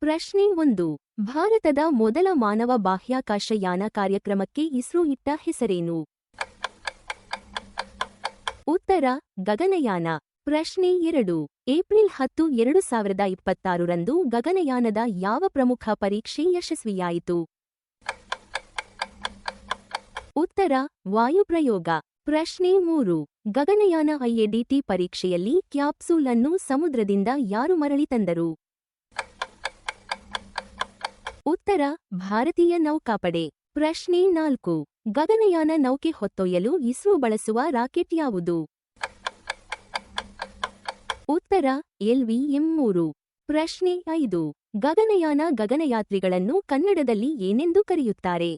ಪ್ರಶ್ನೆ 1. ಭಾರತದ ಮೊದಲ ಮಾನವ ಬಾಹ್ಯಾಕಾಶಯಾನ ಕಾರ್ಯಕ್ರಮಕ್ಕೆ ಇಸ್ರೋ ಇಟ್ಟ ಹೆಸರೇನು? ಉತ್ತರ: ಗಗನಯಾನ. ಪ್ರಶ್ನೆ 2. ಏಪ್ರಿಲ್ 10, 2026 ರಂದು ಗಗನಯಾನದ ಯಾವ ಪ್ರಮುಖ ಪರೀಕ್ಷೆ ಯಶಸ್ವಿಯಾಯಿತು? ಉತ್ತರ: ವಾಯುಪ್ರಯೋಗ. ಪ್ರಶ್ನೆ 3. ಗಗನಯಾನ IADT ಪರೀಕ್ಷೆಯಲ್ಲಿ ಕ್ಯಾಪ್ಸೂಲ್ ಅನ್ನು ಸಮುದ್ರದಿಂದ ಯಾರು ಮರಳಿ ತಂದರು? ಉತ್ತರ: ಭಾರತೀಯ ನೌಕಾಪಡೆ. ಪ್ರಶ್ನೆ 4. ಗಗನಯಾನ ನೌಕೆ ಹೊತ್ತೊಯ್ಯಲು ಇಸ್ರೋ ಬಳಸುವ ರಾಕೆಟ್ ಯಾವುದು? ಉತ್ತರ: LVM-3. ಪ್ರಶ್ನೆ 5. ಗಗನಯಾನ ಗಗನಯಾತ್ರಿಗಳನ್ನು ಕನ್ನಡದಲ್ಲಿ ಏನೆಂದು ಕರೆಯುತ್ತಾರೆ?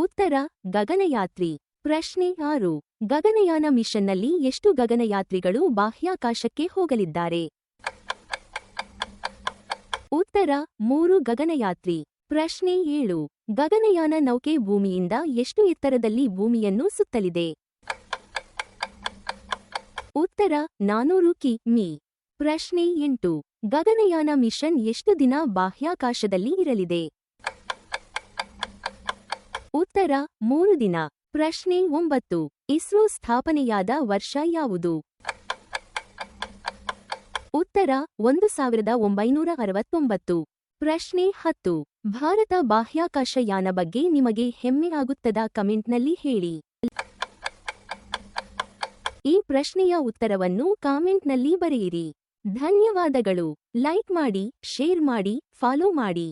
ಉತ್ತರ: ಗಗನಯಾತ್ರಿ. ಪ್ರಶ್ನೆ 6. ಗಗನಯಾನ ಮಿಷನ್ನಲ್ಲಿ ಎಷ್ಟು ಗಗನಯಾತ್ರಿಗಳು ಬಾಹ್ಯಾಕಾಶಕ್ಕೆ ಹೋಗಲಿದ್ದಾರೆ? ಉತ್ತರ: 3 ಗಗನಯಾತ್ರಿ. ಪ್ರಶ್ನೆ 7. ಗಗನಯಾನ ನೌಕೆ ಭೂಮಿಯಿಂದ ಎಷ್ಟು ಎತ್ತರದಲ್ಲಿ ಭೂಮಿಯನ್ನು ಸುತ್ತಲಿದೆ? ಉತ್ತರ: 400 ಕಿ.ಮೀ. ಪ್ರಶ್ನೆ 8. ಗಗನಯಾನ ಮಿಷನ್ ಎಷ್ಟು ದಿನ ಬಾಹ್ಯಾಕಾಶದಲ್ಲಿ ಇರಲಿದೆ? ಉತ್ತರ: 3 ದಿನ. ಪ್ರಶ್ನೆ 9. ಇಸ್ರೋ ಸ್ಥಾಪನೆಯಾದ ವರ್ಷ ಯಾವುದು? ಉತ್ತರ: 1969. ಪ್ರಶ್ನೆ 10. ಭಾರತ ಬಾಹ್ಯಾಕಾಶಯಾನ ಬಗ್ಗೆ ನಿಮಗೆ ಹೆಮ್ಮೆ ಆಗುತ್ತದಾ? ಕಮೆಂಟ್ನಲ್ಲಿ ಹೇಳಿ. ಈ ಪ್ರಶ್ನೆಯ ಉತ್ತರವನ್ನು ಕಾಮೆಂಟ್ನಲ್ಲಿ ಬರೆಯಿರಿ. ಧನ್ಯವಾದಗಳು. ಲೈಕ್ ಮಾಡಿ, ಶೇರ್ ಮಾಡಿ, ಫಾಲೋ ಮಾಡಿ.